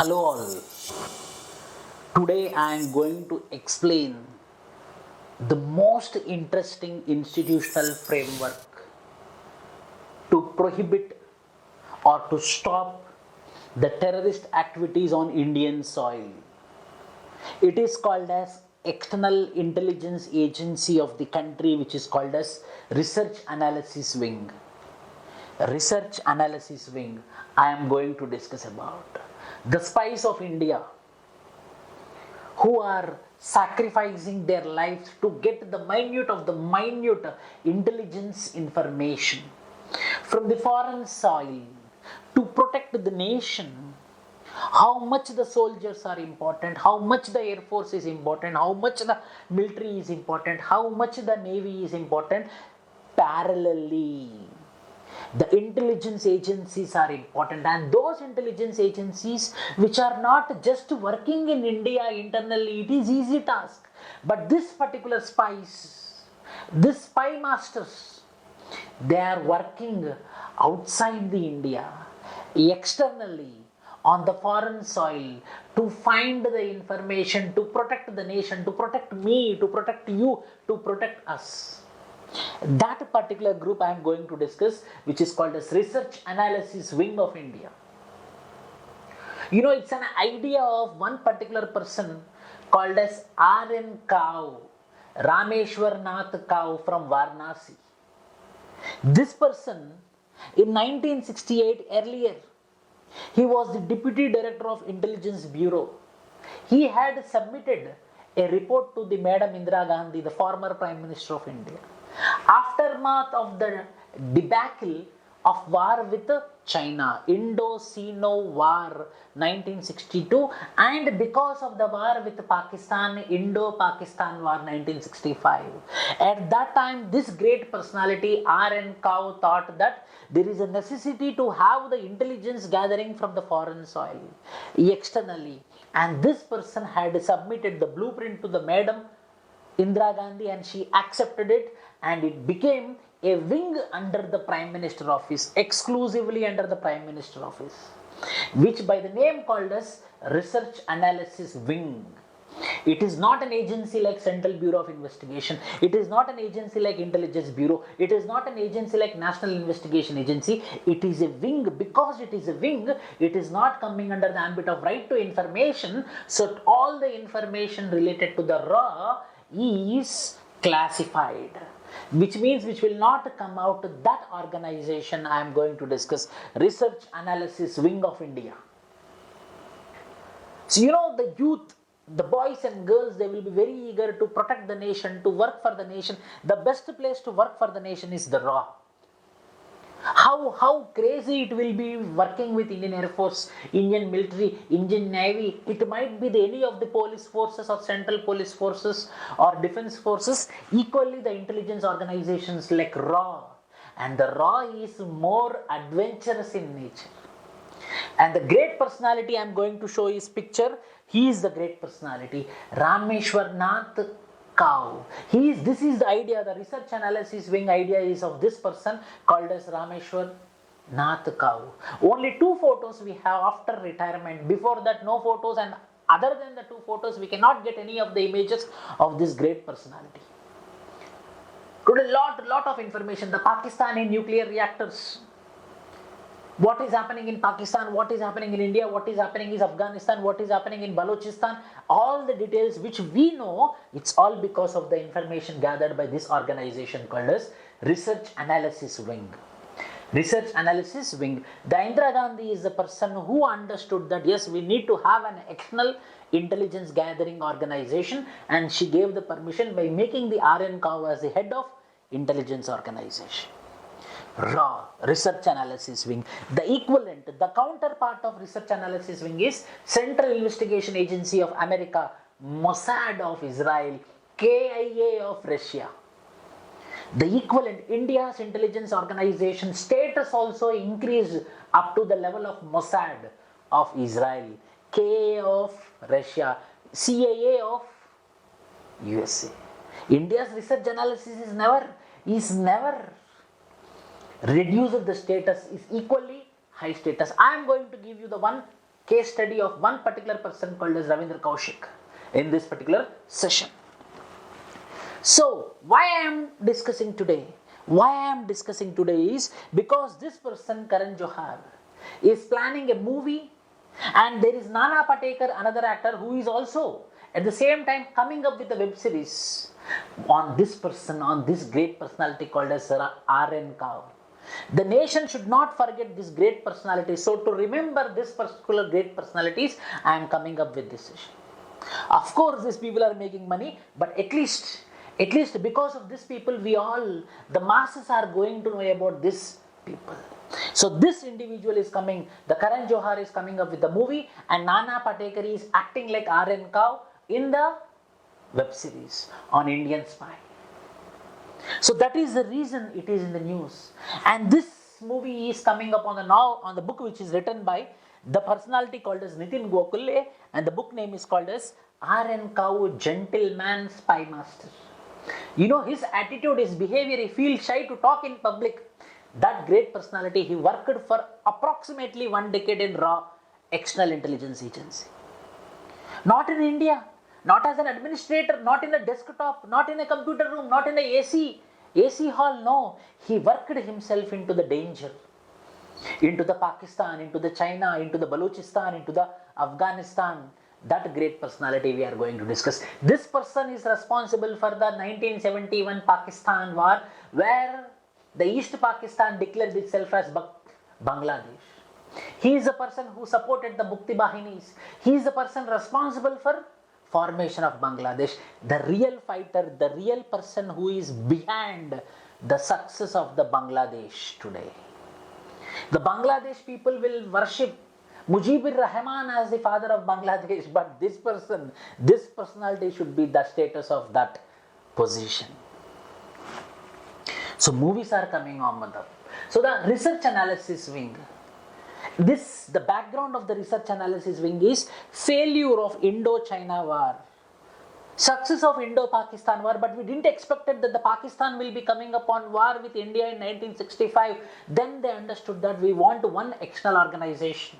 Hello all. Today I am going to explain the most interesting institutional framework to prohibit or to stop the terrorist activities on Indian soil. It is called as External Intelligence Agency of the country, which is called as Research Analysis Wing. Research Analysis Wing I am going to discuss about. The spies of India who are sacrificing their lives to get the minute of the minute intelligence information from the foreign soil to protect the nation. How much the soldiers are important, how much the air force is important, how much the military is important, how much the navy is important. Parallelly, the intelligence agencies are important, and those intelligence agencies which are not just working in India internally, it is easy task, but this particular this spy masters, they are working outside the India, externally on the foreign soil, to find the information, to protect the nation, to protect me, to protect you, to protect us. That particular group I am going to discuss, which is called as Research Analysis Wing of India. It's an idea of one particular person called as R.N. Kao, Rameshwar Nath Kao from Varanasi. This person, in 1968 earlier, he was the Deputy Director of Intelligence Bureau. He had submitted a report to the Madam Indira Gandhi, the former Prime Minister of India, aftermath of the debacle of war with China, Indo-Sino War 1962, and because of the war with Pakistan, Indo-Pakistan War 1965. At that time, this great personality R.N. Kao thought that there is a necessity to have the intelligence gathering from the foreign soil externally, and this person had submitted the blueprint to the Madam Indira Gandhi, and she accepted it, and it became a wing under the Prime Minister office, exclusively under the Prime Minister office, which by the name called as Research Analysis Wing. It is not an agency like Central Bureau of Investigation. It is not an agency like Intelligence Bureau. It is not an agency like National Investigation Agency. It is a wing. Because it is a wing, it is not coming under the ambit of right to information. So all the information related to the raw is classified, which means which will not come out to that organization I am going to discuss, Research Analysis Wing of India. So the youth, the boys and girls, they will be very eager to protect the nation, to work for the nation. The best place to work for the nation is the raw. How crazy it will be working with Indian Air Force, Indian military, Indian Navy. It might be any of the police forces or central police forces or defense forces. Equally, the intelligence organizations like RAW. And the RAW is more adventurous in nature. And the great personality I am going to show his picture. He is the great personality, Rameshwar Nath Kao. This is the idea, the Research Analysis Wing idea is of this person called as Rameshwar Nath Kao. Only 2 photos we have after retirement. Before that, no photos, and other than the 2 photos, we cannot get any of the images of this great personality. Today, lot of information. The Pakistani nuclear reactors. What is happening in Pakistan, what is happening in India, what is happening in Afghanistan, what is happening in Balochistan, all the details which we know, it's all because of the information gathered by this organization called as Research Analysis Wing. Research Analysis Wing. The Indira Gandhi is the person who understood that yes, we need to have an external intelligence gathering organization, and she gave the permission by making the R.N. Kao as the head of intelligence organization. RAW, Research Analysis Wing. The equivalent, the counterpart of Research Analysis Wing is Central Investigation Agency of America, Mossad of Israel, KIA of Russia. The equivalent, India's intelligence organization status also increased up to the level of Mossad of Israel, KIA of Russia, CIA of USA. India's research analysis is never reduced the status, is equally high status. I am going to give you the one case study of one particular person called as Ravindra Kaushik in this particular session. So, why I am discussing today? Why I am discussing today is because this person, Karan Johar, is planning a movie, and there is Nana Patekar, another actor, who is also at the same time coming up with a web series on this person, on this great personality called as R.N. Kao. The nation should not forget this great personality. So to remember this particular great personalities, I am coming up with this session. Of course, these people are making money, but at least because of these people, the masses are going to know about these people. So this individual is coming, the Karan Johar is coming up with the movie, and Nana Patekar is acting like R.N. Kao in the web series on Indian Spy. So that is the reason it is in the news. And this movie is coming up on the book which is written by the personality called as Nitin Gokhale, and the book name is called as R.N. Kao, Gentleman Spy Master. You know, his attitude, his behavior, he feels shy to talk in public. That great personality, he worked for approximately 1 decade in RAW, External Intelligence Agency. Not in India, not as an administrator, not in a desktop, not in a computer room, not in a AC hall, no. He worked himself into the danger, into the Pakistan, into the China, into the Balochistan, into the Afghanistan. That great personality we are going to discuss. This person is responsible for the 1971 Pakistan war, where the East Pakistan declared itself as Bangladesh. He is the person who supported the Mukti Bahinis. He is the person responsible for formation of Bangladesh. The real fighter, the real person who is behind the success of the Bangladesh today. The Bangladesh people will worship Mujibur Rahman as the father of Bangladesh, but this personality should be the status of that position. So movies are coming on, madam. So the research analysis wing. The background of the research analysis wing is failure of Indo-China war. Success of Indo-Pakistan war, but we didn't expect that the Pakistan will be coming upon war with India in 1965. Then they understood that we want one external organization.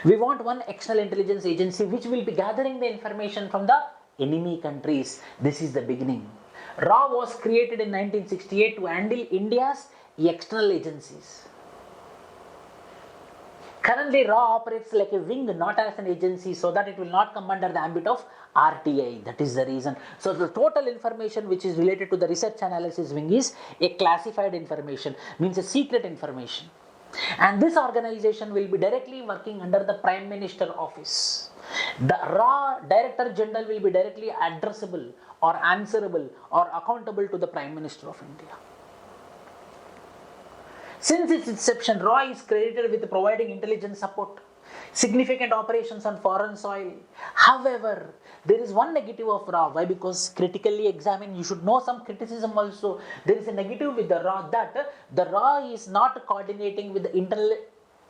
We want one external intelligence agency which will be gathering the information from the enemy countries. This is the beginning. RAW was created in 1968 to handle India's external agencies. Currently, RAW operates like a wing, not as an agency, so that it will not come under the ambit of RTI. That is the reason. So the total information which is related to the research analysis wing is a classified information, means a secret information. And this organization will be directly working under the Prime Minister office. The RAW Director General will be directly addressable or answerable or accountable to the Prime Minister of India. Since its inception, RAW is credited with providing intelligence support, significant operations on foreign soil. However, there is one negative of RAW. Why? Because critically examined, you should know some criticism also. There is a negative with the RAW, that the RAW is not coordinating with the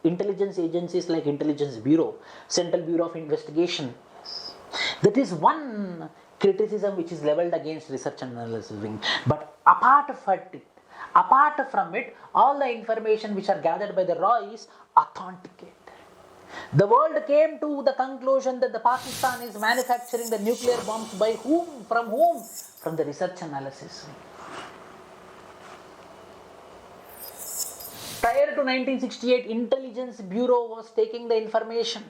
intelligence agencies like Intelligence Bureau, Central Bureau of Investigation. That is one criticism which is leveled against research and analysis wing. But apart from it, all the information which are gathered by the RAW is authenticated. The world came to the conclusion that the Pakistan is manufacturing the nuclear bombs by whom? From whom? From the research analysis. Prior to 1968, Intelligence Bureau was taking the information.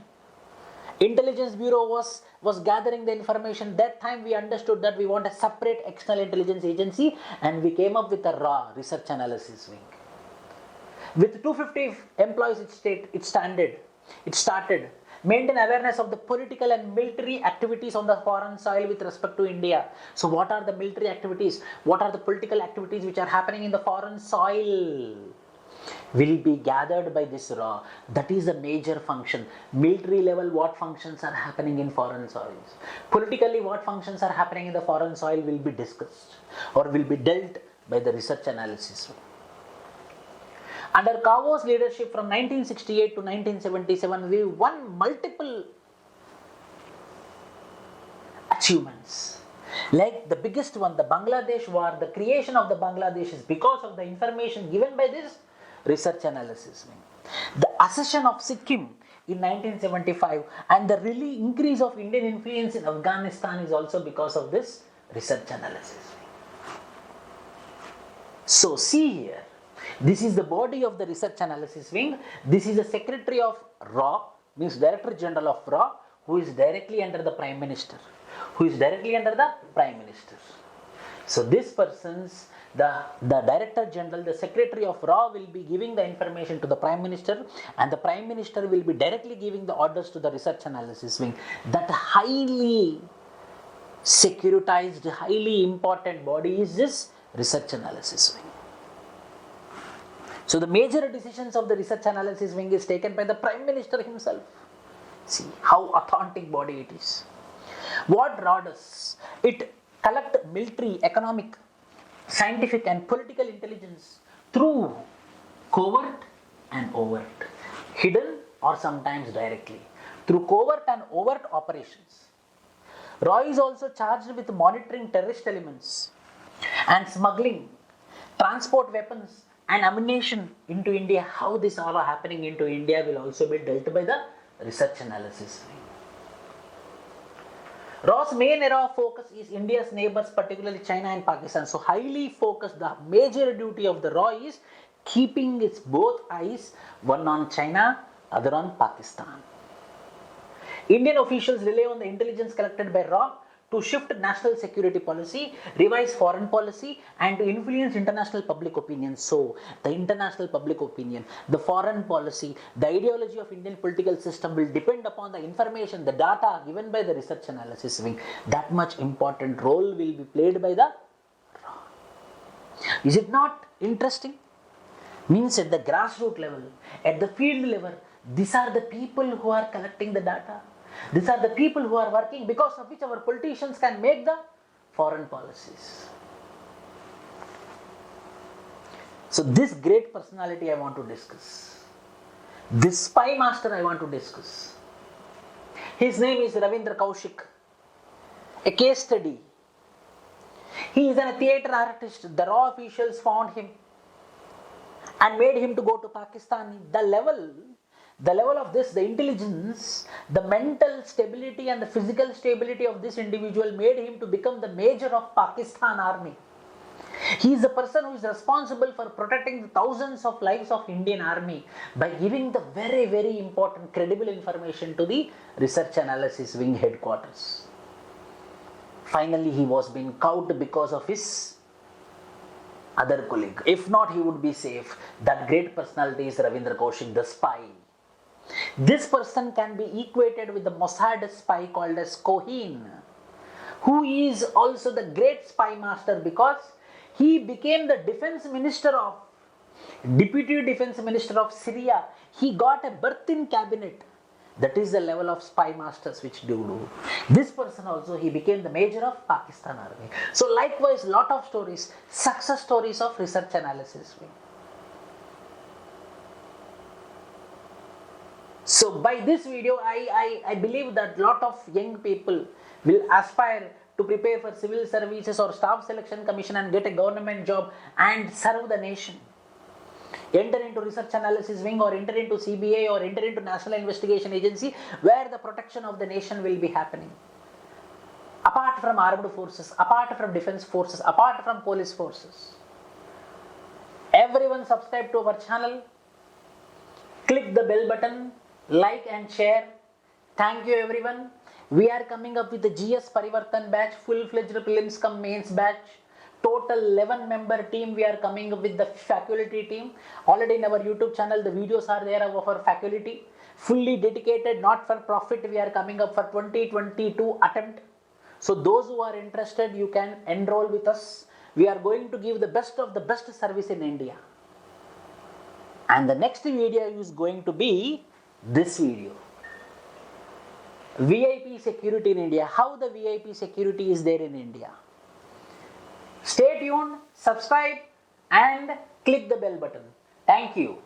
Intelligence Bureau was gathering the information. That time we understood that we want a separate external intelligence agency, and we came up with the RAW, Research Analysis Wing. With 250 employees, it started maintain awareness of the political and military activities on the foreign soil with respect to India. So what are the military activities? What are the political activities which are happening in the foreign soil? Will be gathered by this RAW. That is a major function. Military level, what functions are happening in foreign soils? Politically, what functions are happening in the foreign soil will be discussed or will be dealt by the research analysis. Under Kao's leadership from 1968 to 1977, we won multiple achievements. Like the biggest one, the Bangladesh war, the creation of the Bangladesh is because of the information given by this research analysis wing. The accession of Sikkim in 1975, and the really increase of Indian influence in Afghanistan is also because of this research analysis. So see here, this is the body of the research analysis wing. This is the secretary of RAW, means Director General of RAW, who is directly under the Prime Minister. So this person's, the Director General, the Secretary of RAW will be giving the information to the Prime Minister, and the Prime Minister will be directly giving the orders to the research analysis wing. That highly securitized, highly important body is this research analysis wing. So the major decisions of the research analysis wing is taken by the Prime Minister himself. See how authentic body it is. What RAW does? It collect military, economic, scientific and political intelligence through covert and overt, hidden or sometimes directly, through covert and overt operations. RAW is also charged with monitoring terrorist elements and smuggling, transport weapons and ammunition into India. How this all are happening into India will also be dealt by the research analysis. RAW's main area of focus is India's neighbors, particularly China and Pakistan. So highly focused, the major duty of the RAW is keeping its both eyes, one on China, other on Pakistan. Indian officials rely on the intelligence collected by RAW to shift national security policy, revise foreign policy, and to influence international public opinion. So, the international public opinion, the foreign policy, the ideology of Indian political system will depend upon the information, the data given by the research analysis wing. That much important role will be played by the RAW. Is it not interesting? Means at the grassroots level, at the field level, these are the people who are collecting the data. These are the people who are working, because of which our politicians can make the foreign policies. So this great personality I want to discuss. This spy master I want to discuss. His name is Ravindra Kaushik. A case study. He is a theatre artist. The RAW officials found him and made him to go to Pakistan. The level of this, the intelligence, the mental stability and the physical stability of this individual made him to become the major of Pakistan army. He is the person who is responsible for protecting the thousands of lives of Indian army by giving the very, very important credible information to the research analysis wing headquarters. Finally, he was being cowed because of his other colleague. If not, he would be safe. That great personality is Ravindra Kaushik, the spy. This person can be equated with the Mossad spy called as Cohen, who is also the great spy master because he became the deputy defense minister of Syria. He got a berth in cabinet. That is the level of spy masters which do. This person also, he became the major of Pakistan army. So likewise, lot of stories, success stories of research analysis. So by this video, I believe that lot of young people will aspire to prepare for civil services or staff selection commission and get a government job and serve the nation. Enter into research analysis wing or enter into CBI or enter into National Investigation Agency where the protection of the nation will be happening. Apart from armed forces, apart from defense forces, apart from police forces. Everyone subscribe to our channel. Click the bell button. Like and share. Thank you everyone. We are coming up with the GS Parivartan batch, full-fledged prelims cum mains batch. Total 11-member team we are coming up with the faculty team. Already in our YouTube channel, the videos are there of our faculty. Fully dedicated, not for profit, we are coming up for 2022 attempt. So those who are interested, you can enroll with us. We are going to give the best of the best service in India. And the next video is going to be this video. VIP security in India. How the VIP security is there in India. Stay tuned, subscribe and click the bell button. Thank you.